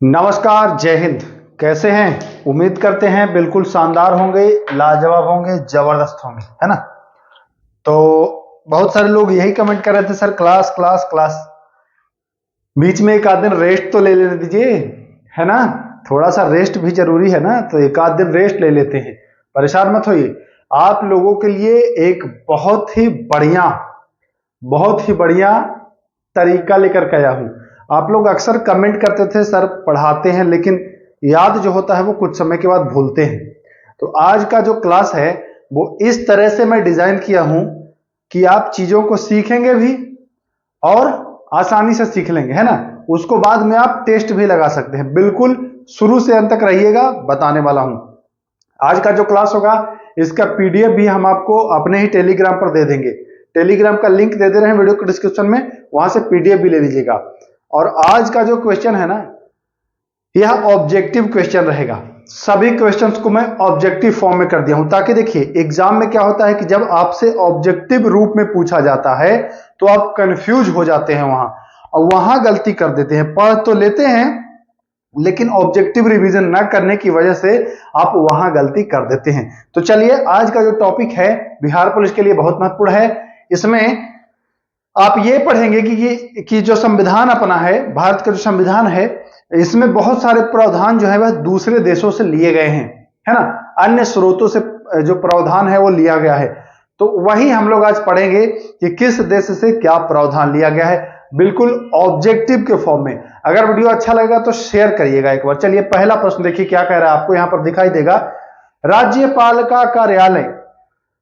नमस्कार, जय हिंद। कैसे हैं? उम्मीद करते हैं बिल्कुल शानदार होंगे, लाजवाब होंगे, जबरदस्त होंगे, है ना। तो बहुत सारे लोग यही कमेंट कर रहे थे, सर क्लास क्लास क्लास, बीच में एक आध दिन रेस्ट तो ले लेने दीजिए, है ना। थोड़ा सा रेस्ट भी जरूरी है ना, तो एक आध दिन रेस्ट ले लेते हैं। परेशान मत होइए, आप लोगों के लिए एक बहुत ही बढ़िया तरीका लेकर के आया हूं। आप लोग अक्सर कमेंट करते थे सर पढ़ाते हैं लेकिन याद जो होता है वो कुछ समय के बाद भूलते हैं। तो आज का जो क्लास है वो इस तरह से मैं डिजाइन किया हूं कि आप चीजों को सीखेंगे भी और आसानी से सीख लेंगे, है ना। उसको बाद में आप टेस्ट भी लगा सकते हैं। बिल्कुल शुरू से अंत तक रहिएगा, बताने वाला हूं। आज का जो क्लास होगा इसका पीडीएफ भी हम आपको अपने ही टेलीग्राम पर दे देंगे। टेलीग्राम का लिंक दे दे रहे हैं वीडियो के डिस्क्रिप्शन में, वहां से पीडीएफ भी ले लीजिएगा। और आज का जो क्वेश्चन है ना, यह ऑब्जेक्टिव क्वेश्चन रहेगा। सभी क्वेश्चंस को मैं ऑब्जेक्टिव फॉर्म में कर दिया हूं, ताकि देखिए एग्जाम में क्या होता है कि जब आपसे ऑब्जेक्टिव रूप में पूछा जाता है तो आप कंफ्यूज हो जाते हैं वहां, और वहां गलती कर देते हैं। पढ़ तो लेते हैं लेकिन ऑब्जेक्टिव रिवीजन ना करने की वजह से आप वहां गलती कर देते हैं। तो चलिए, आज का जो टॉपिक है बिहार पुलिस के लिए बहुत महत्वपूर्ण है। इसमें आप ये पढ़ेंगे कि जो संविधान अपना है, भारत का जो संविधान है, इसमें बहुत सारे प्रावधान जो है वह दूसरे देशों से लिए गए हैं, है ना। अन्य स्रोतों से जो प्रावधान है वो लिया गया है। तो वही हम लोग आज पढ़ेंगे कि किस देश से क्या प्रावधान लिया गया है, बिल्कुल ऑब्जेक्टिव के फॉर्म में। अगर वीडियो अच्छा लगेगा तो शेयर करिएगा एक बार। चलिए, पहला प्रश्न देखिए क्या कह रहा है, आपको यहां पर दिखाई देगा। राज्यपाल का कार्यालय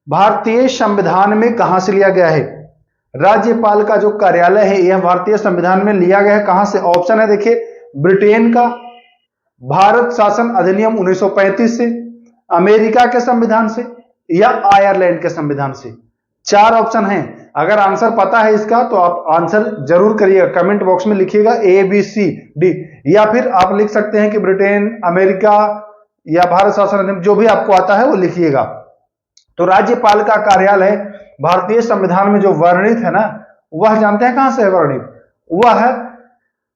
भारतीय संविधान में कहां से लिया गया है? राज्यपाल का जो कार्यालय है यह भारतीय संविधान में लिया गया है कहां से? ऑप्शन है देखिए, ब्रिटेन का, भारत शासन अधिनियम 1935 से, अमेरिका के संविधान से, या आयरलैंड के संविधान से। चार ऑप्शन हैं। अगर आंसर पता है इसका तो आप आंसर जरूर करिएगा, कमेंट बॉक्स में लिखिएगा ए बी सी डी, या फिर आप लिख सकते हैं कि ब्रिटेन, अमेरिका या भारत शासन अधिनियम, जो भी आपको आता है वो लिखिएगा। तो राज्यपाल का कार्यालय भारतीय संविधान में जो वर्णित है ना, वह जानते हैं कहां से है वर्णित? वह है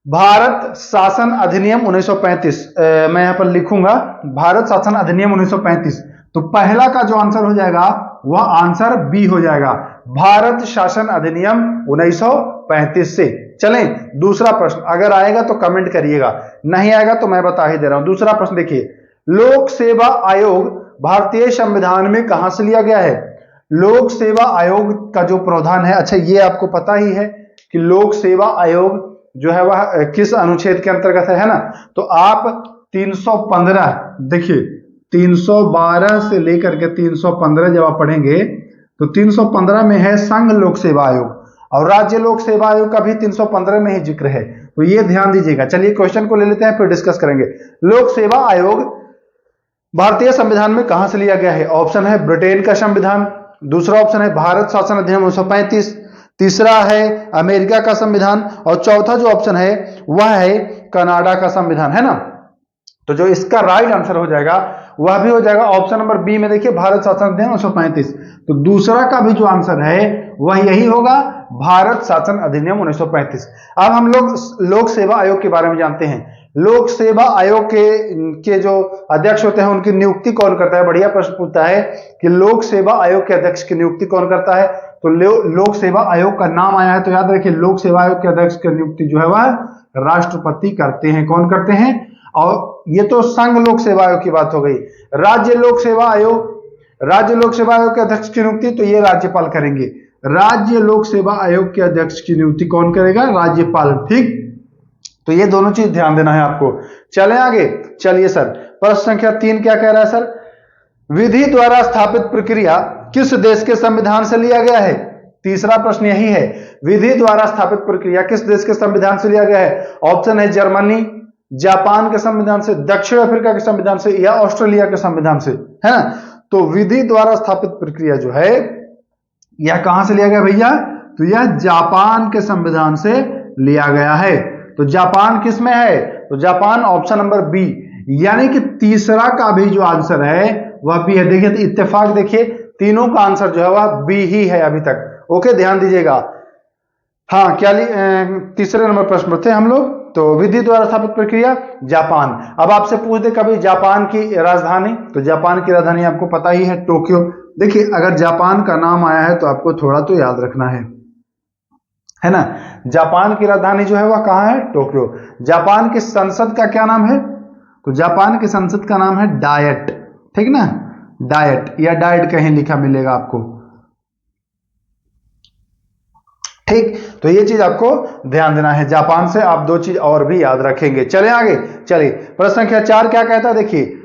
भारत शासन अधिनियम 1935। मैं यहां पर लिखूंगा भारत शासन अधिनियम 1935। तो पहला का जो आंसर हो जाएगा वह आंसर बी हो जाएगा, भारत शासन अधिनियम 1935 से। चलें, दूसरा प्रश्न अगर आएगा तो कमेंट करिएगा, नहीं आएगा तो मैं बता ही दे रहा हूं। दूसरा प्रश्न देखिए, लोक सेवा आयोग भारतीय संविधान में कहां से लिया गया है? लोक सेवा आयोग का जो प्रावधान है, अच्छा ये आपको पता ही है कि लोक सेवा आयोग जो है वह किस अनुच्छेद के अंतर्गत है ना। तो आप 315 देखिए, 312 से लेकर के 315 जब आप पढ़ेंगे तो 315 में है संघ लोक सेवा आयोग, और राज्य लोक सेवा आयोग का भी 315 में ही जिक्र है, तो ये ध्यान दीजिएगा। चलिए क्वेश्चन को ले लेते हैं फिर डिस्कस करेंगे। लोक सेवा आयोग भारतीय संविधान में कहां से लिया गया है? ऑप्शन है ब्रिटेन का संविधान, दूसरा ऑप्शन है भारत शासन अधिनियम 1935, तीसरा है अमेरिका का संविधान, और चौथा जो ऑप्शन है वह है कनाडा का संविधान, है ना। तो जो इसका राइट आंसर हो जाएगा वह भी हो जाएगा ऑप्शन नंबर बी में, देखिए भारत शासन अधिनियम 1935। तो दूसरा का भी जो आंसर है वह यही होगा, भारत शासन अधिनियम 1935। अब हम लोग लोक सेवा आयोग के बारे में जानते हैं। लोक सेवा आयोग के जो अध्यक्ष होते हैं उनकी नियुक्ति कौन करता है? बढ़िया प्रश्न पूछता है कि लोक सेवा आयोग के अध्यक्ष की नियुक्ति कौन करता है। तो लोक सेवा आयोग का नाम आया है तो याद रखिए, लोक सेवा आयोग के अध्यक्ष की नियुक्ति जो है वह राष्ट्रपति करते हैं। कौन करते हैं? और ये तो संघ लोक सेवा आयोग की बात हो गई। राज्य लोक सेवा आयोग के अध्यक्ष की नियुक्ति तो ये राज्यपाल करेंगे। राज्य लोक सेवा आयोग के अध्यक्ष की नियुक्ति कौन करेगा? राज्यपाल। ठीक, तो ये दोनों चीज ध्यान देना है आपको। चले आगे। चलिए सर, प्रश्न संख्या 3 क्या कह रहा है सर? विधि द्वारा स्थापित प्रक्रिया किस देश के संविधान से लिया गया है? तीसरा प्रश्न यही है, विधि द्वारा स्थापित प्रक्रिया किस देश के संविधान से लिया गया है? ऑप्शन है जर्मनी, जापान के संविधान से, दक्षिण अफ्रीका के संविधान से, या ऑस्ट्रेलिया के संविधान से, है ना। तो विधि द्वारा स्थापित प्रक्रिया जो है यह कहां से लिया गया भैया? तो यह जापान के संविधान से लिया गया है। तो जापान किस में है? तो जापान ऑप्शन नंबर बी, यानी कि तीसरा का भी जो आंसर है वह बी है। देखिए इत्तेफाक, देखिए तीनों का आंसर जो है वह बी ही है अभी तक। ओके, ध्यान दीजिएगा। हाँ, क्या तीसरे नंबर प्रश्न पर थे हम लोग। तो विधि द्वारा स्थापित प्रक्रिया जापान। अब आपसे पूछ दे कभी जापान की राजधानी, तो जापान की राजधानी आपको पता ही है टोक्यो। देखिए अगर जापान का नाम आया है तो आपको थोड़ा तो याद रखना है ना। जापान की राजधानी जो है वह कहाँ है, टोक्यो। जापान की संसद का क्या नाम है, तो जापान की संसद का नाम है डायट, ठीक ना, डायट या डायट कहीं लिखा मिलेगा आपको, ठीक। तो ये चीज आपको ध्यान देना है। जापान से आप दो चीज और भी याद रखेंगे। चले आगे, चलिए प्रश्न संख्या 4 क्या कहता है, देखिए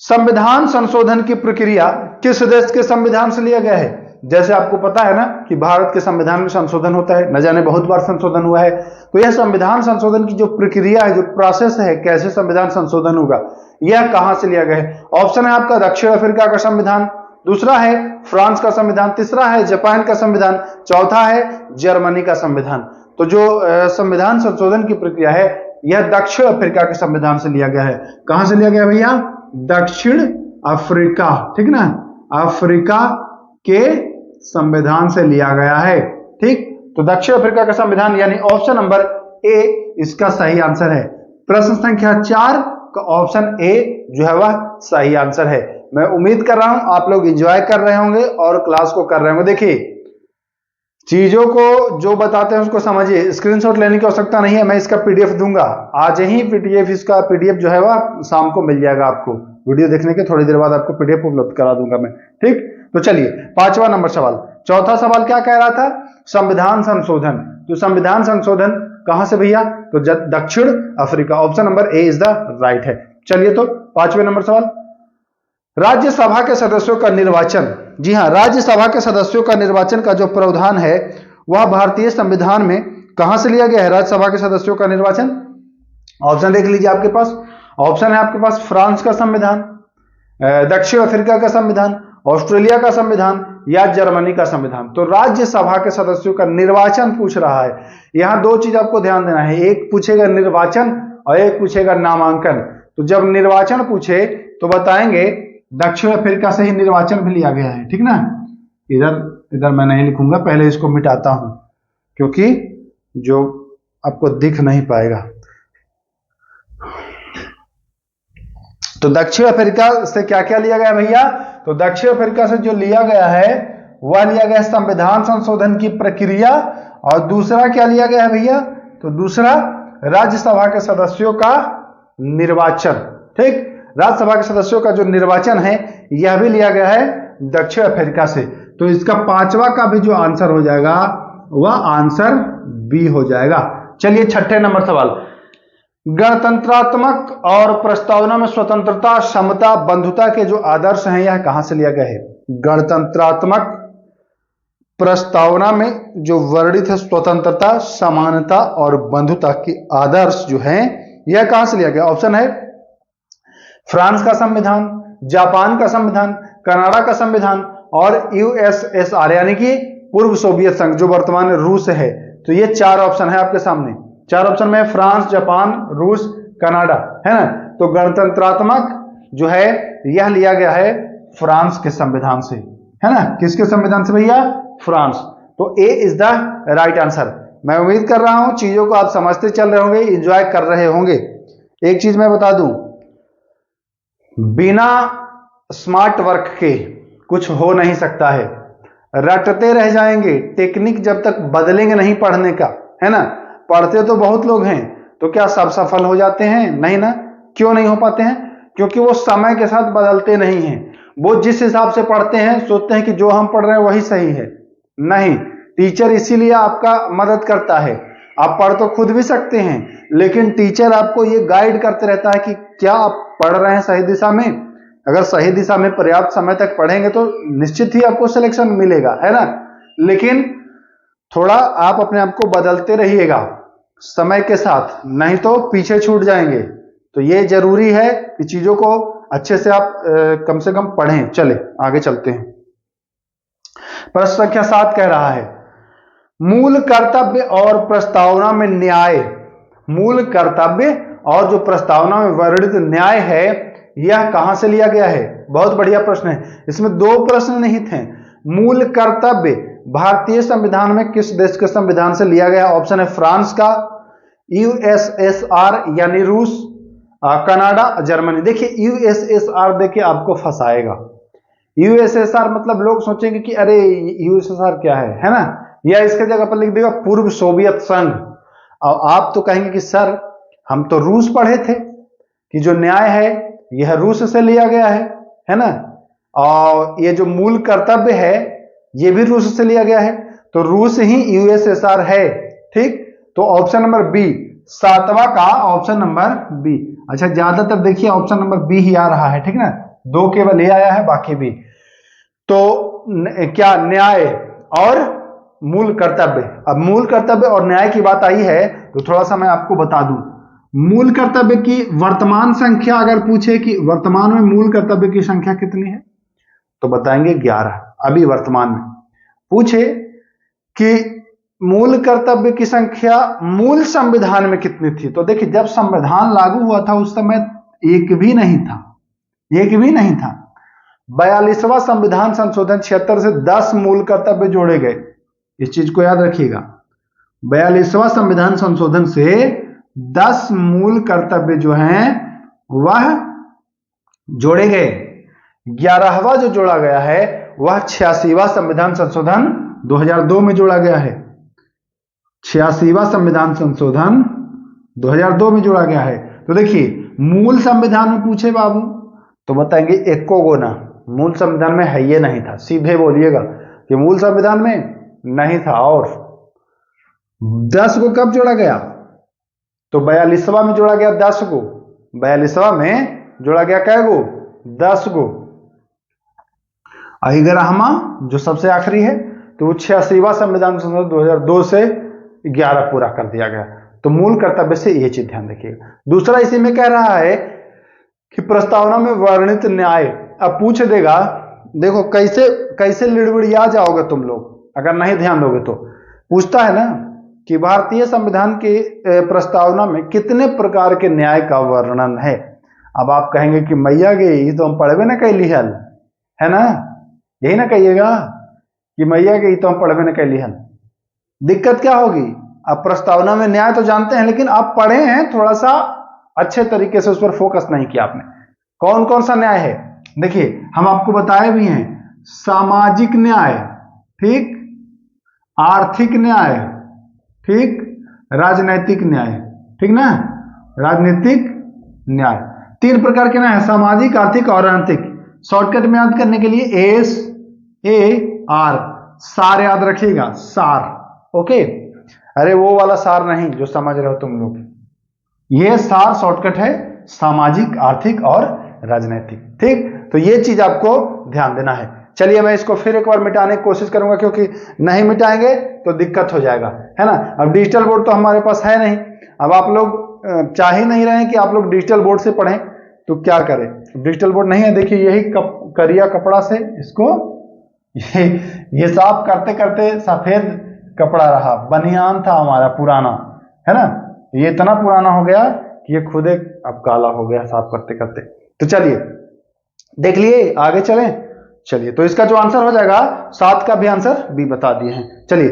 संविधान संशोधन की प्रक्रिया किस देश के संविधान से लिया गया है। जैसे आपको पता है ना कि भारत के संविधान में संशोधन होता है, न जाने बहुत बार संशोधन हुआ है। तो यह संविधान संशोधन की जो प्रक्रिया है, जो प्रोसेस है, कैसे संविधान संशोधन होगा, यह कहां से लिया गया है। ऑप्शन है आपका दक्षिण अफ्रीका का संविधान, दूसरा है फ्रांस का संविधान, तीसरा है जापान का संविधान, चौथा है जर्मनी का संविधान। तो जो संविधान संशोधन की प्रक्रिया है यह दक्षिण अफ्रीका के संविधान से लिया गया है। कहां से लिया गया भैया, दक्षिण अफ्रीका, ठीक ना, अफ्रीका के संविधान से लिया गया है, ठीक। तो दक्षिण अफ्रीका का संविधान यानी ऑप्शन नंबर ए इसका सही आंसर है। प्रश्न संख्या 4 का ऑप्शन ए जो है वह सही आंसर है। मैं उम्मीद कर रहा हूं आप लोग एंजॉय कर रहे होंगे और क्लास को कर रहे होंगे। देखिए चीजों को जो बताते हैं उसको समझिए, स्क्रीनशॉट लेने की आवश्यकता नहीं है, मैं इसका पीडीएफ दूंगा आज ही। पीडीएफ इसका पीडीएफ जो है वह शाम को मिल जाएगा आपको, वीडियो देखने के थोड़ी देर बाद आपको पीडीएफ उपलब्ध करा दूंगा मैं, ठीक। तो चलिए 5वां नंबर सवाल। चौथा सवाल क्या कह रहा था, संविधान संशोधन। तो संविधान संशोधन कहां से भैया, तो दक्षिण Africa, option number A is the right है। चलिए तो 5वें नंबर सवाल, राज्यसभा के सदस्यों का निर्वाचन। जी हां, राज्यसभा के सदस्यों का निर्वाचन का जो प्रावधान है वह भारतीय संविधान में कहां से लिया गया है, राज्यसभा के सदस्यों का निर्वाचन। ऑप्शन देख लीजिए आपके पास, ऑप्शन है आपके पास फ्रांस का संविधान, दक्षिण अफ्रीका का संविधान, ऑस्ट्रेलिया का संविधान या जर्मनी का संविधान। तो राज्यसभा के सदस्यों का निर्वाचन पूछ रहा है। यहां दो चीज आपको ध्यान देना है, एक पूछेगा निर्वाचन और एक पूछेगा नामांकन। तो जब निर्वाचन पूछे तो बताएंगे दक्षिण अफ्रीका से ही निर्वाचन भी लिया गया है, ठीक ना। इधर मैं नहीं लिखूंगा, पहले इसको मिटाता हूं क्योंकि जो आपको दिख नहीं पाएगा। तो दक्षिण अफ्रीका से क्या क्या लिया गया भैया, तो दक्षिण अफ्रीका से जो लिया गया है वह लिया गया संविधान संशोधन की प्रक्रिया, और दूसरा क्या लिया गया है भैया, तो दूसरा राज्यसभा के सदस्यों का निर्वाचन, ठीक। राज्यसभा के सदस्यों का जो निर्वाचन है यह भी लिया गया है दक्षिण अफ्रीका से। तो इसका 5वां का भी जो आंसर हो जाएगा वह आंसर बी हो जाएगा। चलिए 6ठे नंबर सवाल, गणतंत्रात्मक और प्रस्तावना में स्वतंत्रता, समता, बंधुता के जो आदर्श हैं यह कहां से लिया गया है। गणतंत्रात्मक प्रस्तावना में जो वर्णित है स्वतंत्रता, समानता और बंधुता के आदर्श जो हैं यह कहां से लिया गया। ऑप्शन है फ्रांस का संविधान, जापान का संविधान, कनाडा का संविधान और यूएसएसआर यानी कि पूर्व सोवियत संघ जो वर्तमान रूस है। तो ये 4 ऑप्शन है आपके सामने, 4 ऑप्शन में फ्रांस, जापान, रूस, कनाडा, है ना। तो गणतंत्रात्मक जो है यह लिया गया है फ्रांस के संविधान से, है ना। किसके संविधान से भैया, फ्रांस। तो ए इज द राइट आंसर। मैं उम्मीद कर रहा हूं चीजों को आप समझते चल रहे होंगे, एंजॉय कर रहे होंगे। एक चीज मैं बता दूं, बिना स्मार्ट वर्क के कुछ हो नहीं सकता है, रटते रह जाएंगे, टेक्निक जब तक बदलेंगे नहीं पढ़ने का, है ना। पढ़ते तो बहुत लोग हैं, तो क्या सब सफल हो जाते हैं, नहीं ना। क्यों नहीं हो पाते हैं, क्योंकि वो समय के साथ बदलते नहीं हैं। वो जिस हिसाब से पढ़ते हैं सोचते हैं कि जो हम पढ़ रहे हैं वही सही है, नहीं। टीचर इसीलिए आपका मदद करता है, आप पढ़ तो खुद भी सकते हैं लेकिन टीचर आपको ये गाइड करते रहता है कि क्या आप पढ़ रहे हैं सही दिशा में। अगर सही दिशा में पर्याप्त समय तक पढ़ेंगे तो निश्चित ही आपको सिलेक्शन मिलेगा, है ना। लेकिन थोड़ा आप अपने आप को बदलते रहिएगा समय के साथ, नहीं तो पीछे छूट जाएंगे। तो ये जरूरी है कि चीजों को अच्छे से आप कम से कम पढ़ें। चले आगे चलते हैं। प्रश्न संख्या 7 कह रहा है, मूल कर्तव्य और प्रस्तावना में न्याय। मूल कर्तव्य और जो प्रस्तावना में वर्णित न्याय है यह कहां से लिया गया है। बहुत बढ़िया प्रश्न है, इसमें 2 प्रश्न निहित हैं। मूल कर्तव्य भारतीय संविधान में किस देश के संविधान से लिया गया। ऑप्शन है फ्रांस का, यूएसएसआर यानी रूस, कनाडा, जर्मनी। देखिए यूएसएसआर देखिए आपको फंसाएगा। यूएसएसआर मतलब लोग सोचेंगे कि अरे यूएसएसआर क्या है ना, या इसके जगह पर लिख देगा पूर्व सोवियत संघ। और आप तो कहेंगे कि सर हम तो रूस पढ़े थे कि जो न्याय है यह रूस से लिया गया है ना, और ये जो मूल कर्तव्य है ये भी रूस से लिया गया है, तो रूस ही यूएसएसआर है। ठीक, तो ऑप्शन नंबर बी, सातवां का ऑप्शन नंबर बी। अच्छा, ज्यादातर देखिए ऑप्शन नंबर बी ही आ रहा है, ठीक ना, दो केवल ये आया है, बाकी भी। तो क्या न्याय और मूल कर्तव्य। अब मूल कर्तव्य और न्याय की बात आई है तो थोड़ा सा मैं आपको बता दूं, मूल कर्तव्य की वर्तमान संख्या अगर पूछे कि वर्तमान में मूल कर्तव्य की संख्या कितनी है तो बताएंगे 11। अभी वर्तमान में पूछे कि मूल कर्तव्य की संख्या मूल संविधान में कितनी थी, तो देखिए जब संविधान लागू हुआ था उस समय एक भी नहीं था, एक भी नहीं था। 42वां संविधान संशोधन 76 से 10 मूल कर्तव्य जोड़े गए, इस चीज को याद रखिएगा। 42वां संविधान संशोधन से 10 मूल कर्तव्य जो हैं वह जोड़े गए। 11वां जो जोड़ा गया है वह 86वां संविधान संशोधन 2002 में जोड़ा गया है। 86वां संविधान संशोधन 2002 में जोड़ा गया है। तो देखिए मूल संविधान में पूछे बाबू तो बताएंगे एको गो ना, मूल संविधान में है ये नहीं था, सीधे बोलिएगा कि मूल संविधान में नहीं था। और 10 को कब जोड़ा गया तो 42वां में जोड़ा गया 10 को, 42वां में जोड़ा गया कै गो 10 गो। 11वां जो सबसे आखिरी है तो वो 86वां संविधान संशोधन 2002 से 11 पूरा कर दिया गया। तो मूल कर्तव्य से ये चीज ध्यान रखिएगा। दूसरा इसी में कह रहा है कि प्रस्तावना में वर्णित न्याय, अब पूछ देगा, देखो कैसे कैसे लिड़बिड़िया जाओगे तुम लोग अगर नहीं ध्यान दोगे तो। पूछता है ना कि भारतीय संविधान की प्रस्तावना में कितने प्रकार के न्याय का वर्णन है। अब आप कहेंगे कि मैया गई तो हम पढ़वे ना कैली हल, है ना, यही ना कहिएगा कि मैया गई तो हम पढ़वे ना कैली हल। दिक्कत क्या होगी, अब प्रस्तावना में न्याय तो जानते हैं लेकिन आप पढ़े हैं, थोड़ा सा अच्छे तरीके से उस पर फोकस नहीं किया आपने। कौन कौन सा न्याय है देखिए, हम आपको बताए भी हैं, सामाजिक न्याय, ठीक, आर्थिक न्याय, ठीक, राजनैतिक न्याय, ठीक ना, राजनीतिक न्याय। 3 प्रकार के न्याय है, सामाजिक, आर्थिक और राजनीतिक। शॉर्टकट में याद करने के लिए SAR, सार याद रखिएगा, सार, ओके। अरे वो वाला सार नहीं जो समझ रहे हो तुम लोग, ये सार शॉर्टकट है, सामाजिक, आर्थिक और राजनीतिक, ठीक। तो ये चीज आपको ध्यान देना है। चलिए मैं इसको फिर एक बार मिटाने की कोशिश करूंगा क्योंकि नहीं मिटाएंगे तो दिक्कत हो जाएगा, है ना। अब डिजिटल बोर्ड तो हमारे पास है नहीं, अब आप लोग चाह ही नहीं रहे कि आप लोग डिजिटल बोर्ड से पढ़ें, तो क्या करें, डिजिटल बोर्ड नहीं है। देखिए यही करिया कपड़ा से इसको ये साफ करते करते सफेद कपड़ा रहा, बनियान था हमारा पुराना, है ना, ये इतना पुराना हो गया कि ये खुद अब काला हो गया साफ करते करते। तो चलिए देख लिए, आगे चलें। चलिए तो इसका जो आंसर हो जाएगा 7 का भी आंसर बी बता दिए हैं। चलिए,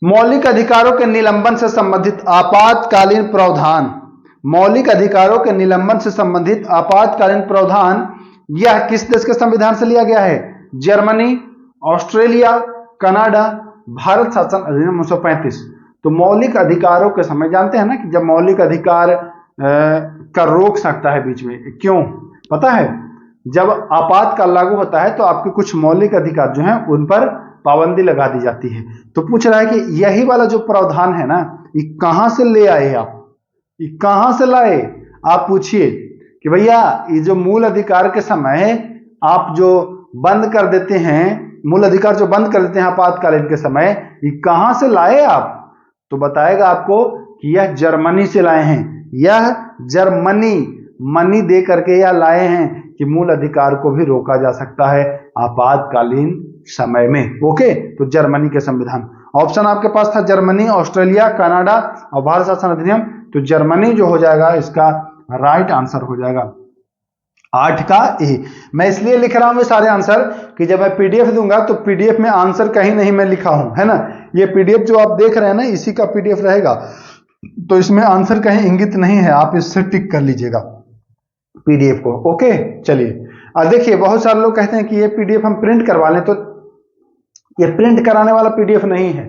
मौलिक अधिकारों के निलंबन से संबंधित आपातकालीन प्रावधान, मौलिक अधिकारों के निलंबन से संबंधित आपातकालीन प्रावधान यह किस देश के संविधान से लिया गया है? जर्मनी, ऑस्ट्रेलिया, कनाडा, भारत शासन अधिनियम 1935। तो मौलिक अधिकारों के समय जानते हैं ना कि जब मौलिक अधिकार का रोक सकता है बीच में, क्यों पता है? जब आपातकाल लागू होता है तो आपके कुछ मौलिक अधिकार जो हैं उन पर पाबंदी लगा दी जाती है। तो पूछ रहा है कि यही वाला जो प्रावधान है ना, ये कहां से ले आए आप, ये कहां से लाए? आप पूछिए कि भैया ये जो मूल अधिकार के समय आप जो बंद कर देते हैं, मूल अधिकार जो बंद कर देते हैं आपातकालीन के समय, ये कहां से लाए आप? तो बताएगा आपको कि यह जर्मनी से लाए हैं, यह जर्मनी मनी दे करके यह लाए हैं कि मूल अधिकार को भी रोका जा सकता है आपातकालीन समय में। ओके, तो जर्मनी के संविधान। ऑप्शन आपके पास था जर्मनी, ऑस्ट्रेलिया, कनाडा और भारत शासन अधिनियम। तो जर्मनी जो हो जाएगा इसका राइट आंसर हो जाएगा 8 का ए। मैं इसलिए लिख रहा हूं ये सारे आंसर कि जब मैं पीडीएफ दूंगा तो पीडीएफ में आंसर कहीं नहीं मैं लिखा हूं, है ना। ये पीडीएफ जो आप देख रहे हैं ना, इसी का पीडीएफ रहेगा। तो इसमें आंसर कहीं इंगित नहीं है, आप इससे टिक कर लीजिएगा पीडीएफ को। ओके चलिए, और देखिए बहुत सारे लोग कहते हैं कि ये पीडीएफ हम प्रिंट करवा लें, तो ये प्रिंट कराने वाला पीडीएफ नहीं है।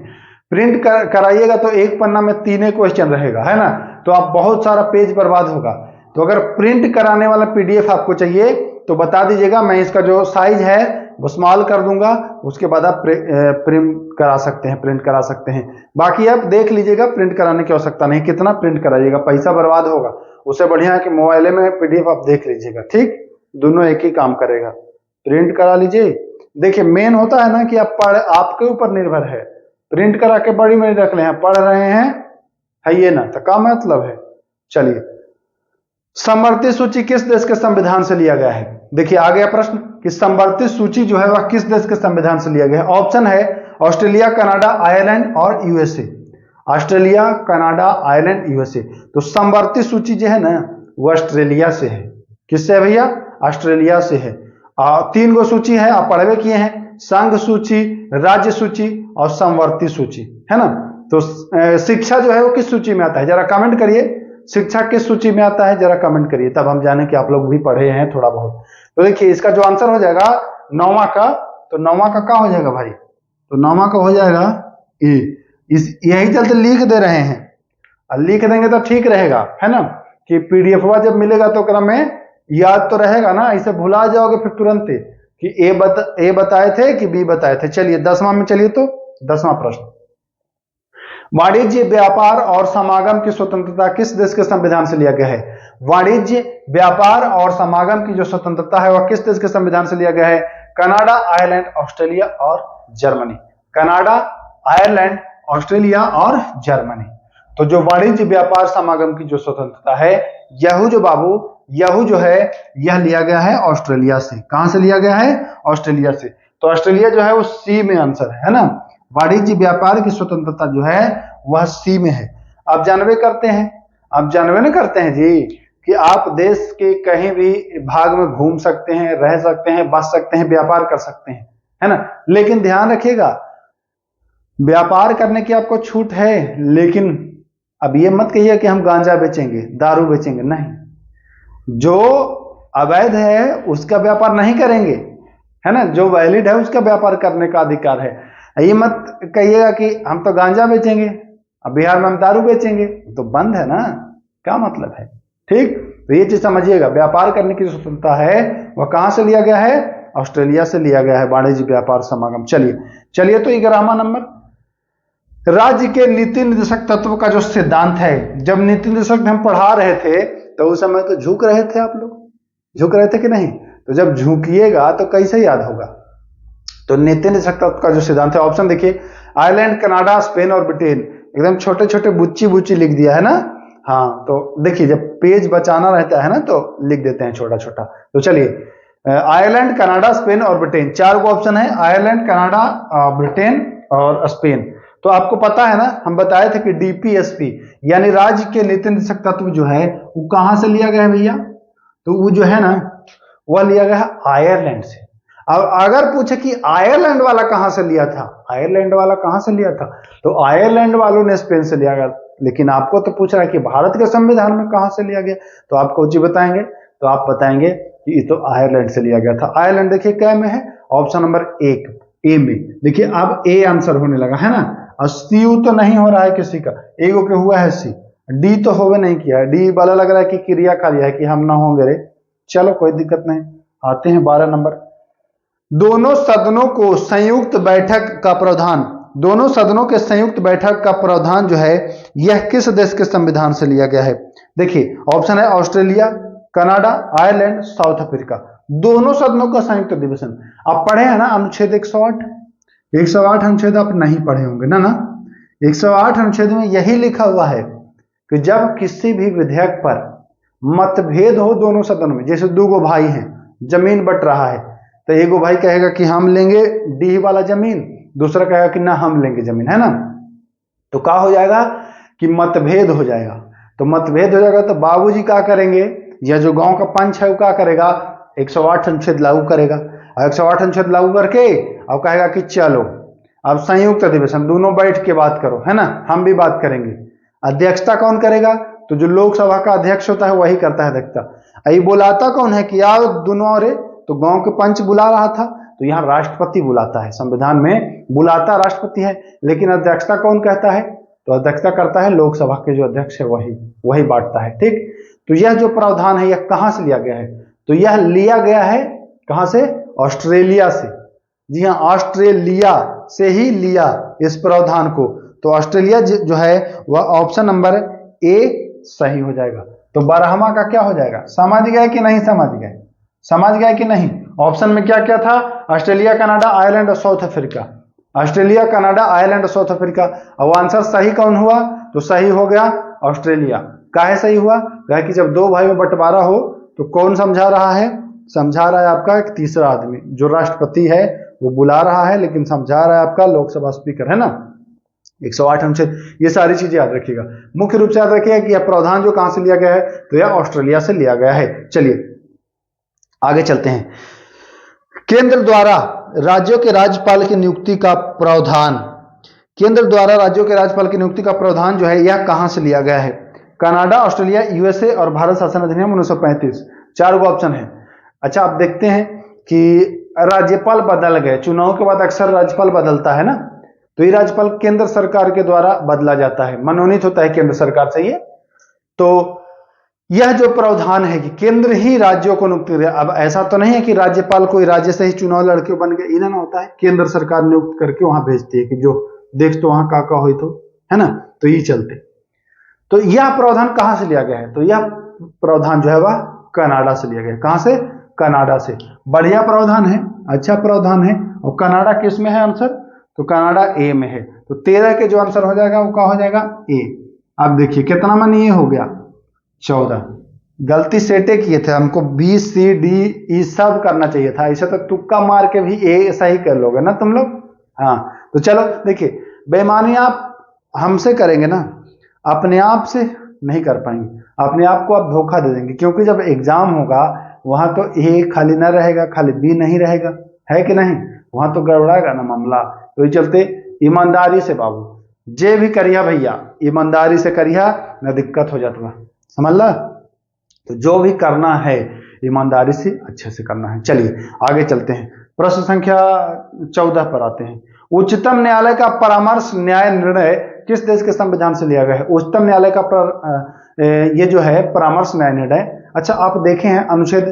प्रिंट कराइएगा तो एक पन्ना में 3 क्वेश्चन रहेगा, है ना, तो आप बहुत सारा पेज बर्बाद होगा। तो अगर प्रिंट कराने वाला पीडीएफ आपको चाहिए तो बता दीजिएगा, मैं इसका जो साइज है वो स्मॉल कर दूंगा, उसके बाद आप प्रिंट करा सकते हैं, प्रिंट करा सकते हैं। बाकी आप देख लीजिएगा, प्रिंट कराने की आवश्यकता नहीं, कितना प्रिंट कराइएगा, पैसा बर्बाद होगा, उससे बढ़िया है कि मोबाइल में पीडीएफ आप देख लीजिएगा। ठीक, दोनों एक ही काम करेगा, प्रिंट करा लीजिए। देखिए मेन होता है ना कि आप आपके ऊपर निर्भर है, प्रिंट करा के बड़ी में रख ले, पढ़ रहे हैं है ये ना, तो क्या मतलब है। चलिए, संवर्ती सूची किस देश के संविधान से लिया गया है। देखिए आ गया प्रश्न कि संवर्ती सूची जो है वह किस देश के संविधान से लिया गया है। ऑप्शन है ऑस्ट्रेलिया, कनाडा, आयरलैंड और USA. Australia, Canada, Ireland, USA. तो संवर्ती सूची जो है ना वो ऑस्ट्रेलिया से है। किससे है भैया? ऑस्ट्रेलिया से है। 3 गो सूची है, आप पढ़वे किए हैं, संघ सूची, राज्य सूची और संवर्ती सूची, है ना। तो शिक्षा जो है वो किस सूची में आता है, जरा कमेंट करिए, शिक्षा किस सूची में आता है, जरा कमेंट करिए, तब हम जाने कि आप लोग भी पढ़े हैं थोड़ा बहुत। तो देखिए इसका जो आंसर हो जाएगा 9वां का, तो 9वां का क्या हो जाएगा भाई, तो 9वां का हो जाएगा ए। यही चलते लिख दे रहे हैं, और लिख देंगे तो ठीक रहेगा, है ना, कि पीडीएफ जब मिलेगा तो क्रम में याद तो रहेगा ना, ऐसे भुला जाओगे फिर तुरंत कि ए बताए थे कि बी बताए थे। चलिए 10वां में चलिए, तो 10वां प्रश्न, वाणिज्य, व्यापार और समागम की स्वतंत्रता किस देश के संविधान से लिया गया है। वाणिज्य, व्यापार और समागम की जो स्वतंत्रता है वह किस देश के संविधान से लिया गया है। कनाडा, आयरलैंड, ऑस्ट्रेलिया और जर्मनी। कनाडा, आयरलैंड, ऑस्ट्रेलिया और जर्मनी। तो जो वाणिज्य, व्यापार, समागम की जो स्वतंत्रता है, यह जो बाबू, यह जो है यह लिया गया है ऑस्ट्रेलिया से। कहां से लिया गया है? ऑस्ट्रेलिया से। तो ऑस्ट्रेलिया जो है वो सी में आंसर है ना, वाणिज्य व्यापार की स्वतंत्रता जो है वह सी में है। आप जानवे करते हैं, आप जानवे न करते हैं जी कि आप देश के कहीं भी भाग में घूम सकते हैं, रह सकते हैं, बस सकते हैं, व्यापार कर सकते हैं, है ना। लेकिन ध्यान रखिएगा, व्यापार करने की आपको छूट है, लेकिन अब ये मत कहिए कि हम गांजा बेचेंगे, दारू बेचेंगे, नहीं। जो अवैध है उसका व्यापार नहीं करेंगे, है ना, जो वैलिड है उसका व्यापार करने का अधिकार है। ये मत कहिएगा कि हम तो गांजा बेचेंगे, अब बिहार में हम दारू बेचेंगे, तो बंद है ना, क्या मतलब है। ठीक, तो ये चीज समझिएगा, व्यापार करने की स्वतंत्रता है वह कहां से लिया गया है? ऑस्ट्रेलिया से लिया गया है, वाणिज्य, व्यापार, समागम। चलिए तो 11वां नंबर, राज्य के नीति निर्देशक तत्व का जो सिद्धांत है। जब नीति निर्देशक हम पढ़ा रहे थे तो उस समय तो झुक रहे थे, आप लोग झुक रहे थे कि नहीं? तो जब झुकिएगा तो कैसे याद होगा। तो नीति निर्देशक तत्व का जो सिद्धांत है, ऑप्शन देखिए, आयरलैंड, कनाडा, स्पेन और ब्रिटेन। एकदम छोटे छोटे बुच्ची बुच्ची लिख दिया है ना। हाँ, तो देखिए जब पेज बचाना रहता है ना तो लिख देते हैं छोटा छोटा। तो चलिए, आयरलैंड, कनाडा, स्पेन और ब्रिटेन, 4 गो ऑप्शन है, आयरलैंड, कनाडा, ब्रिटेन और स्पेन। तो आपको पता है ना, हम बताए थे कि डीपीएसपी यानी राज्य के नीति निर्देशक तत्व जो है वो कहां से लिया गया है भैया? तो वो जो है ना वह लिया गया है आयरलैंड से। अब अगर पूछे कि आयरलैंड वाला कहां से लिया था, आयरलैंड वाला कहां से लिया था, तो आयरलैंड वालों ने स्पेन से लिया गया। लेकिन आपको तो पूछ रहा है कि भारत के संविधान में कहां से लिया गया, तो आपको जी बताएंगे, तो आप बताएंगे कि ये तो आयरलैंड से लिया गया था। आयरलैंड देखिए क्या में है, ऑप्शन नंबर 1 ए में। देखिए अब ए आंसर होने लगा है ना, और सी तो नहीं हो रहा है किसी का, एगो के हुआ है सी, डी तो होवे नहीं किया, डी वाला लग रहा है कि क्रिया खाली है कि हम ना होंगे रे। चलो कोई दिक्कत नहीं, आते हैं 12 नंबर, दोनों सदनों को संयुक्त बैठक का प्रावधान, दोनों सदनों के संयुक्त बैठक का प्रावधान जो है यह किस देश के संविधान से लिया गया है। देखिए ऑप्शन है Australia, Canada, Ireland, south Africa. दोनों सदनों का संयुक्त अधिवेशन आप पढ़े हैं ना, अनुच्छेद 108, 108 अनुच्छेद आप नहीं पढ़े होंगे ना 108 अनुच्छेद में यही लिखा हुआ है कि जब किसी भी विधेयक पर मतभेद हो दोनों सदनों में, जैसे 2 गो भाई हैं, जमीन बट रहा है, तो एगो भाई कहेगा कि हम लेंगे डी वाला जमीन, दूसरा कहेगा कि ना हम लेंगे जमीन, है ना। तो क्या हो जाएगा कि मतभेद हो जाएगा। तो मतभेद हो जाएगा तो बाबूजी क्या करेंगे, या जो गांव का पंच है वो क्या करेगा, 108 अनुच्छेद लागू करेगा, और 108 अनुच्छेद लागू करके और कहेगा कि चलो अब संयुक्त अधिवेशन, दोनों बैठ के बात करो, है ना, हम भी बात करेंगे। अध्यक्षता कौन करेगा? तो जो लोकसभा का अध्यक्ष होता है वही करता है अध्यक्षता। ये बुलाता कौन है कि यार दोनों रे, तो गांव के पंच बुला रहा था, तो यहाँ राष्ट्रपति बुलाता है। संविधान में बुलाता राष्ट्रपति है, लेकिन अध्यक्षता कौन कहता है? तो अध्यक्षता करता है लोकसभा के जो अध्यक्ष है वही बांटता है। ठीक, तो यह जो प्रावधान है यह कहां से लिया गया है? तो यह लिया गया है कहां से? ऑस्ट्रेलिया से। जी हाँ, ऑस्ट्रेलिया से ही लिया इस प्रावधान को। तो ऑस्ट्रेलिया जो है वह ऑप्शन नंबर ए सही हो जाएगा। तो 12वां का क्या हो जाएगा? समझ गए कि नहीं समझ गए? समझ गए कि नहीं? ऑप्शन में क्या क्या था? ऑस्ट्रेलिया, कनाडा, आयरलैंड और south Africa. Australia, Canada, Ireland और साउथ अफ्रीका। अब आंसर सही कौन हुआ? तो सही हो गया ऑस्ट्रेलिया। काहे सही हुआ? कहे कि जब दो भाई में बंटवारा हो तो कौन समझा रहा है? समझा रहा है आपका एक तीसरा आदमी, जो राष्ट्रपति है वो बुला रहा है, लेकिन समझा रहा है आपका लोकसभा स्पीकर, है ना। 108 अनुच्छेद, ये सारी चीजें याद रखिएगा। मुख्य रूप से याद रखिएगा कि यह प्रावधान जो कहां से लिया गया है? तो यह ऑस्ट्रेलिया से लिया गया है। चलिए आगे चलते हैं। केंद्र द्वारा राज्यों के राज्यपाल की नियुक्ति का प्रावधान। केंद्र द्वारा राज्यों के राज्यपाल की नियुक्ति का प्रावधान जो है यह कहां से लिया गया है? कनाडा, ऑस्ट्रेलिया, यूएसए और भारत शासन अधिनियम 1935। 4 गो ऑप्शन है। अच्छा, आप देखते हैं कि राज्यपाल बदल गए, चुनाव के बाद अक्सर राज्यपाल बदलता है ना, तो ये राज्यपाल केंद्र सरकार के द्वारा बदला जाता है, मनोनीत होता है केंद्र सरकार से ये। तो यह जो प्रावधान है कि केंद्र ही राज्यों को नियुक्त करे। अब ऐसा तो नहीं है कि राज्यपाल कोई राज्य से ही चुनाव लड़के बन गए, इधर ना होता है, केंद्र सरकार नियुक्त करके वहां भेजती है कि जो देख तो वहां का हो तो, है ना। तो ये चलते, तो यह प्रावधान कहां से लिया गया है? तो यह प्रावधान जो है वह कनाडा से लिया गया है। कहां से? कनाडा से। बढ़िया प्रावधान है, अच्छा प्रावधान है। और कनाडा किस में है आंसर? तो कनाडा ए में है। तो 13 के जो आंसर हो जाएगा वो क्या हो जाएगा? ए। अब देखिए कितना मन ये हो गया? 14। गलती सेटे किए थे, हमको बी सी डी ई सब करना चाहिए था, ऐसे तो तुक्का मार के भी ए सही कर लोगे ना तुम लोग। हाँ, तो चलो देखिए, बेईमानी आप हमसे करेंगे ना, अपने आप से नहीं कर पाएंगे, अपने आप को आप धोखा दे देंगे, क्योंकि जब एग्जाम होगा वहां तो ए खाली ना रहेगा, खाली बी नहीं रहेगा, है कि नहीं? वहां तो गड़बड़ाएगा ना मामला। तो ये चलते ईमानदारी से बाबू, जे भी करिया भैया ईमानदारी से करिया, ना दिक्कत हो जाता, समझ ला। तो जो भी करना है ईमानदारी से अच्छे से करना है। चलिए आगे चलते हैं, प्रश्न संख्या 14 पर आते हैं। उच्चतम न्यायालय का परामर्श न्याय निर्णय किस देश के संविधान से लिया गया है? उच्चतम न्यायालय का ये जो है परामर्श न्याय निर्णय, अच्छा आप देखें हैं अनुच्छेद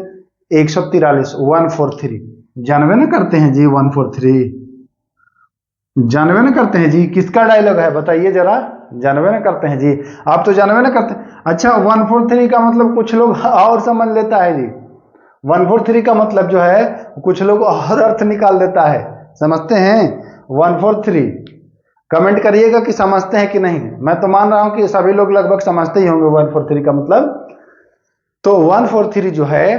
143 143, जानवे न करते हैं जी 143, जानवे न करते हैं जी। किसका डायलॉग है बताइए जरा, जानवे न करते हैं जी, आप तो जानवे न करते। अच्छा 143 का मतलब कुछ लोग और समझ लेता है जी, 143 का मतलब जो है कुछ लोग और अर्थ निकाल देता है, समझते हैं 143? कमेंट करिएगा कि समझते हैं कि नहीं। मैं तो मान रहा हूं कि सभी लोग लगभग समझते ही होंगे 143 का मतलब। तो 143 जो है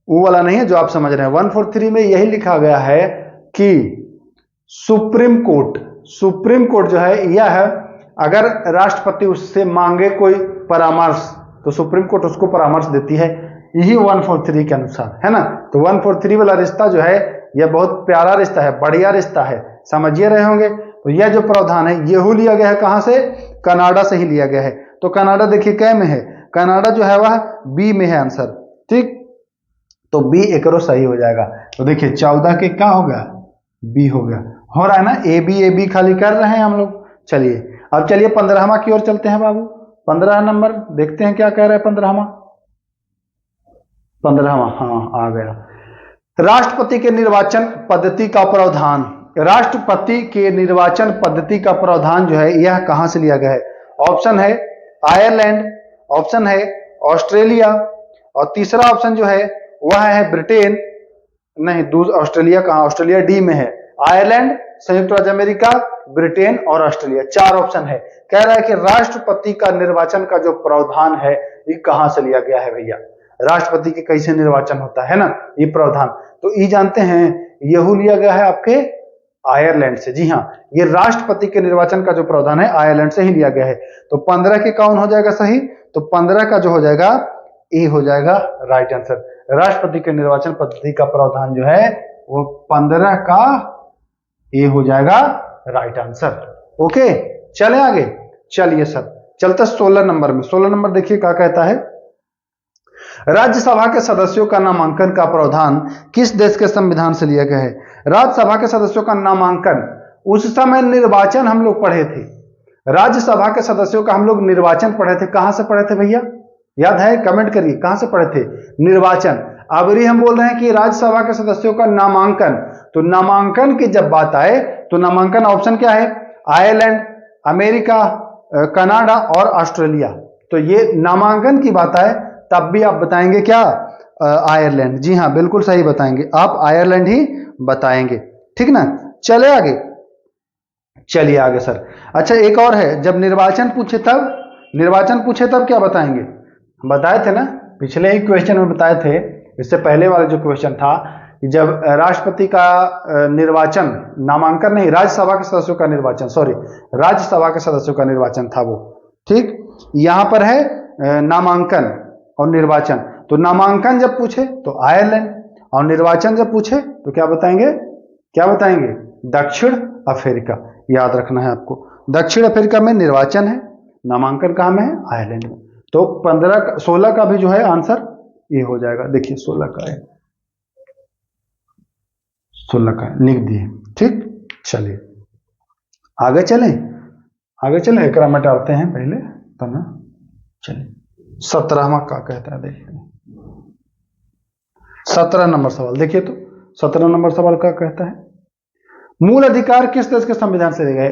वो वाला नहीं है जो आप समझ रहे हैं। 143 में यही लिखा गया है कि सुप्रीम कोर्ट जो है यह है, अगर राष्ट्रपति उससे मांगे कोई परामर्श तो सुप्रीम कोर्ट उसको परामर्श देती है, यही 143 के अनुसार, है ना। तो 143 वाला रिश्ता जो है यह बहुत प्यारा रिश्ता है, बढ़िया रिश्ता है, समझिए रहे होंगे। तो यह जो प्रावधान है यह लिया गया है कहां से? कनाडा से ही लिया गया है। तो कनाडा देखिए कै में है? कनाडा जो है वह बी में है आंसर, ठीक। तो बी एकरो सही हो जाएगा। तो देखिए 14 के क्या हो गया? बी हो गया, हो रहा है ना, ए बी खाली कर रहे हैं हम लोग। चलिए अब चलिए 15वां की ओर चलते हैं बाबू। 15 नंबर देखते हैं क्या कह रहा है 15वां। हाँ आ गया, राष्ट्रपति के निर्वाचन पद्धति का प्रावधान। राष्ट्रपति के निर्वाचन पद्धति का प्रावधान जो है यह कहां से लिया गया है? ऑप्शन है आयरलैंड, ऑप्शन है ऑस्ट्रेलिया, और तीसरा ऑप्शन जो है वह है ब्रिटेन, नहीं ऑस्ट्रेलिया कहां, ऑस्ट्रेलिया डी में है, आयरलैंड, संयुक्त राज्य अमेरिका, ब्रिटेन और ऑस्ट्रेलिया, 4 ऑप्शन है। कह रहा है कि राष्ट्रपति का निर्वाचन का जो प्रावधान है ये कहां से लिया गया है भैया? राष्ट्रपति के कैसे निर्वाचन होता है ना ये प्रावधान, तो ये जानते हैं यह लिया गया है आपके आयरलैंड से। जी हाँ, ये राष्ट्रपति के निर्वाचन का जो प्रावधान है आयरलैंड से ही लिया गया है। तो 15 के कौन हो जाएगा सही? तो 15 का जो हो जाएगा ए हो जाएगा राइट आंसर। राष्ट्रपति के निर्वाचन पद्धति का प्रावधान जो है वो 15 का ए हो जाएगा राइट आंसर। ओके चले आगे, चलिए सर चलते 16 नंबर में। 16 नंबर देखिए क्या कहता है, राज्यसभा के सदस्यों का नामांकन का प्रावधान किस देश के संविधान से लिया गया है? राज्यसभा के सदस्यों का नामांकन, उस समय निर्वाचन हम लोग पढ़े थे, राज्यसभा के सदस्यों का हम लोग निर्वाचन पढ़े थे। कहां से पढ़े थे भैया, याद है? कमेंट करिए, कहां से पढ़े थे? निर्वाचन। अबरी हम बोल रहे हैं कि राज्यसभा के सदस्यों का नामांकन, तो नामांकन की जब बात आए तो नामांकन ऑप्शन क्या है? आयरलैंड, अमेरिका, कनाडा और ऑस्ट्रेलिया। तो ये नामांकन की बात आए तब भी आप बताएंगे क्या? आयरलैंड। जी हाँ, बिल्कुल सही बताएंगे आप, आयरलैंड ही बताएंगे, ठीक ना। चले आगे, चलिए आगे सर। अच्छा एक और है, जब निर्वाचन पूछे तब क्या बताएंगे? बताए थे ना, पिछले ही क्वेश्चन में बताए थे, इससे पहले वाला जो क्वेश्चन था कि जब राष्ट्रपति का निर्वाचन, नामांकन नहीं, राज्यसभा के सदस्यों का निर्वाचन, सॉरी, राज्यसभा के सदस्यों का निर्वाचन था वो, ठीक। यहां पर है नामांकन और निर्वाचन। तो नामांकन जब पूछे तो आयरलैंड, और निर्वाचन जब पूछे तो क्या बताएंगे? दक्षिण अफ्रीका। याद रखना है आपको, दक्षिण अफ्रीका में निर्वाचन है, नामांकन कहां में है? आयरलैंड में। तो 16 का भी जो है आंसर ये हो जाएगा। देखिए 16 का है, 16 का लिख दिए, ठीक। चलिए आगे चलें, एक मिटाते हैं पहले तो ना। चलिए 17वां का कहता है, देखिए 17 नंबर सवाल देखिए तो 17 नंबर सवाल क्या कहता है, मूल अधिकार किस देश के संविधान से लिया गया?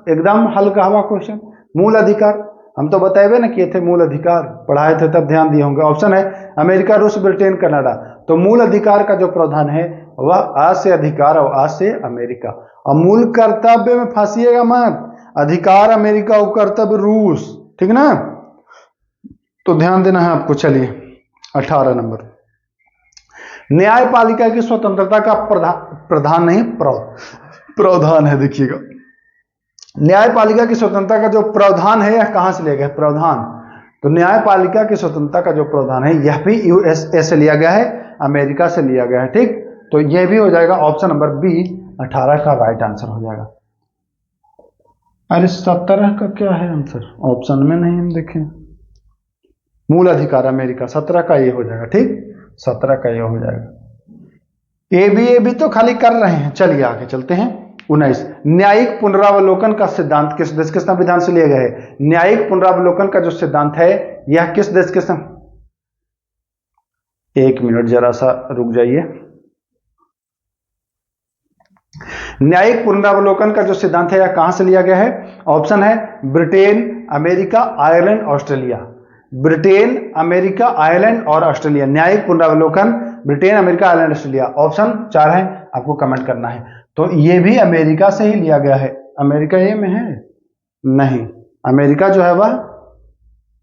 एकदम हल्का हवा क्वेश्चन। मूल अधिकार हम तो बताए ना किए थे, मूल अधिकार पढ़ाए थे तब ध्यान दिए होंगे। ऑप्शन है अमेरिका, रूस, ब्रिटेन, कनाडा। तो मूल अधिकार का जो प्रावधान है वह आ से अधिकार और आ से अमेरिका। और मूल कर्तव्य में फंसिएगा मत, अधिकार अमेरिका और कर्तव्य रूस, ठीक ना, तो ध्यान देना है आपको। चलिए 18 नंबर, न्यायपालिका की स्वतंत्रता का प्रावधान है। देखिएगा न्यायपालिका की स्वतंत्रता का जो प्रावधान है यह कहां से लिया गया है? प्रावधान, तो न्यायपालिका की स्वतंत्रता का जो प्रावधान है यह भी यूएसए से लिया गया है, अमेरिका से लिया गया है, ठीक। तो यह भी हो जाएगा ऑप्शन नंबर बी, 18 का राइट आंसर हो जाएगा। अरे 17 का क्या है आंसर? ऑप्शन में नहीं हम देखें, मूल अधिकार अमेरिका, 17 का ये हो जाएगा, ठीक, 17 का ये हो जाएगा। ए बी तो खाली कर रहे हैं। चलिए आगे चलते हैं। 19, न्यायिक पुनरावलोकन का सिद्धांत किस देश के संविधान से लिया गया है? न्यायिक पुनरावलोकन का जो सिद्धांत है यह किस देश के एक मिनट जरा सा रुक जाइए। न्यायिक पुनरावलोकन का जो सिद्धांत है यह कहां से लिया गया है? ऑप्शन है Britain, America, Ireland, Australia. Britain, America, Ireland और ऑस्ट्रेलिया। न्यायिक पुनरावलोकन Britain, America, Ireland, Australia. Option 4 है, आपको कमेंट करना है। तो ये भी अमेरिका से ही लिया गया है। अमेरिका ए में है? नहीं, अमेरिका जो है वह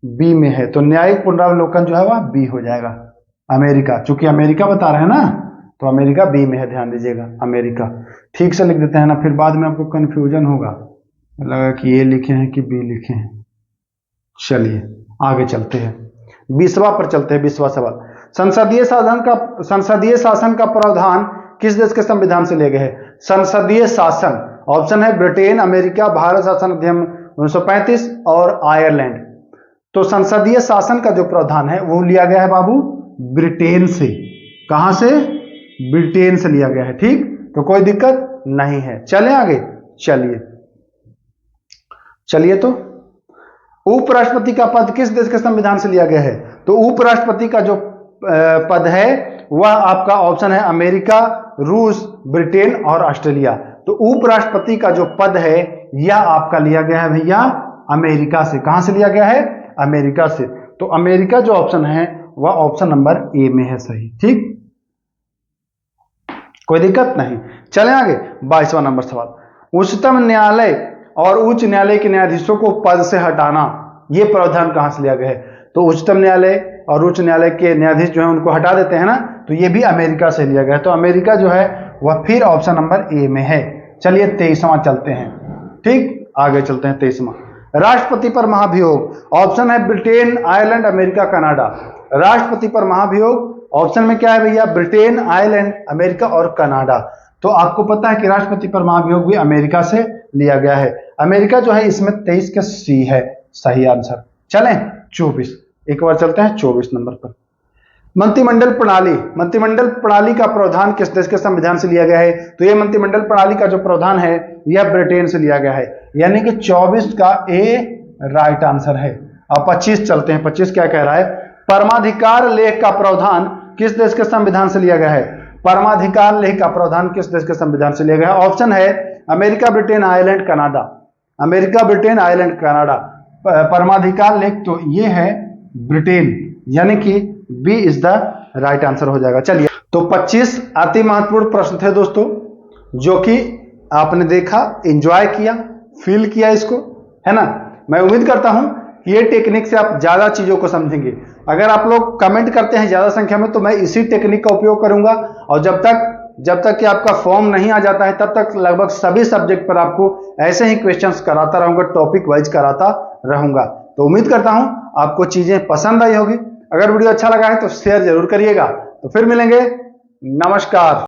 बी में है। तो न्यायिक पुनरावलोकन जो है वह बी हो जाएगा, अमेरिका। चूंकि अमेरिका बता रहे हैं ना, तो अमेरिका बी में है, ध्यान दीजिएगा, अमेरिका। ठीक से लिख देते हैं ना, फिर बाद में आपको कंफ्यूजन होगा, लगा कि ये लिखे हैं कि बी लिखे हैं। चलिए आगे चलते हैं, 20वां पर चलते हैं। 20वां सवाल, संसदीय शासन का प्रावधान किस देश के संविधान से लिया गया है? संसदीय शासन, ऑप्शन है ब्रिटेन, अमेरिका, भारत शासन अधिनियम 1935 और आयरलैंड। तो संसदीय शासन का जो प्रावधान है वो लिया गया है बाबू ब्रिटेन से। कहां से? ब्रिटेन से लिया गया है, ठीक। तो कोई दिक्कत नहीं है। चलें आगे, चलिए तो उपराष्ट्रपति का पद किस देश के संविधान से लिया गया है? तो उपराष्ट्रपति का जो पद है वह आपका ऑप्शन है अमेरिका, रूस, ब्रिटेन और ऑस्ट्रेलिया। तो उपराष्ट्रपति का जो पद है यह आपका लिया गया है भैया अमेरिका से। कहां से लिया गया है? अमेरिका से। तो अमेरिका जो ऑप्शन है वह ऑप्शन नंबर ए में है, सही, ठीक, कोई दिक्कत नहीं। चलें आगे, 22वां नंबर सवाल, उच्चतम न्यायालय और उच्च न्यायालय के न्यायाधीशों को पद से हटाना, यह प्रावधान कहां से लिया गया है? तो उच्चतम न्यायालय और उच्च न्यायालय के न्यायाधीश जो है उनको हटा देते हैं ना, तो यह भी अमेरिका से लिया गया है। तो अमेरिका जो है वह फिर ऑप्शन नंबर ए में है। चलिए 23वां चलते हैं, ठीक, आगे चलते हैं। 23वां, राष्ट्रपति पर महाभियोग, ऑप्शन है ब्रिटेन, आयरलैंड, अमेरिका, कनाडा। राष्ट्रपति पर महाभियोग ऑप्शन में क्या है भैया? ब्रिटेन, आयरलैंड, अमेरिका और कनाडा। तो आपको पता है कि राष्ट्रपति पर महाभियोग भी अमेरिका से लिया गया है। अमेरिका जो है इसमें 23 का सी है, सही आंसर। चलें 24, एक बार चलते हैं 24 नंबर पर। मंत्रिमंडल प्रणाली, मंत्रिमंडल प्रणाली का प्रावधान किस देश के संविधान से लिया गया है? तो यह मंत्रिमंडल प्रणाली का जो प्रावधान है यह ब्रिटेन से लिया गया है, यानी कि 24 का ए राइट आंसर है। अब 25 चलते हैं। 25 क्या कह रहा है? परमाधिकार लेख का प्रावधान किस देश के संविधान से लिया गया है? परमाधिकार लेख का प्रावधान किस देश के संविधान से लिया गया है? ऑप्शन है America, Britain, Ireland, Canada. America, Britain, Ireland, Canada. परमाधिकार लेख तो ये है ब्रिटेन, यानी कि B is the right answer हो जाएगा। चलिए, तो 25 अति महत्वपूर्ण प्रश्न थे दोस्तों, जो कि आपने देखा, एंजॉय किया, फील किया इसको, है ना। मैं उम्मीद करता हूं कि ये टेक्निक से आप ज्यादा चीजों को समझेंगे। अगर आप लोग कमेंट करते हैं ज्यादा संख्या में तो मैं इसी टेक्निक का उपयोग करूंगा, और जब तक कि आपका फॉर्म नहीं आ जाता है तब तक लगभग सभी सब्जेक्ट पर आपको ऐसे ही क्वेश्चंस कराता रहूंगा, टॉपिक वाइज कराता रहूंगा। तो उम्मीद करता हूं आपको चीजें पसंद आई होगी। अगर वीडियो अच्छा लगा है तो शेयर जरूर करिएगा। तो फिर मिलेंगे, नमस्कार।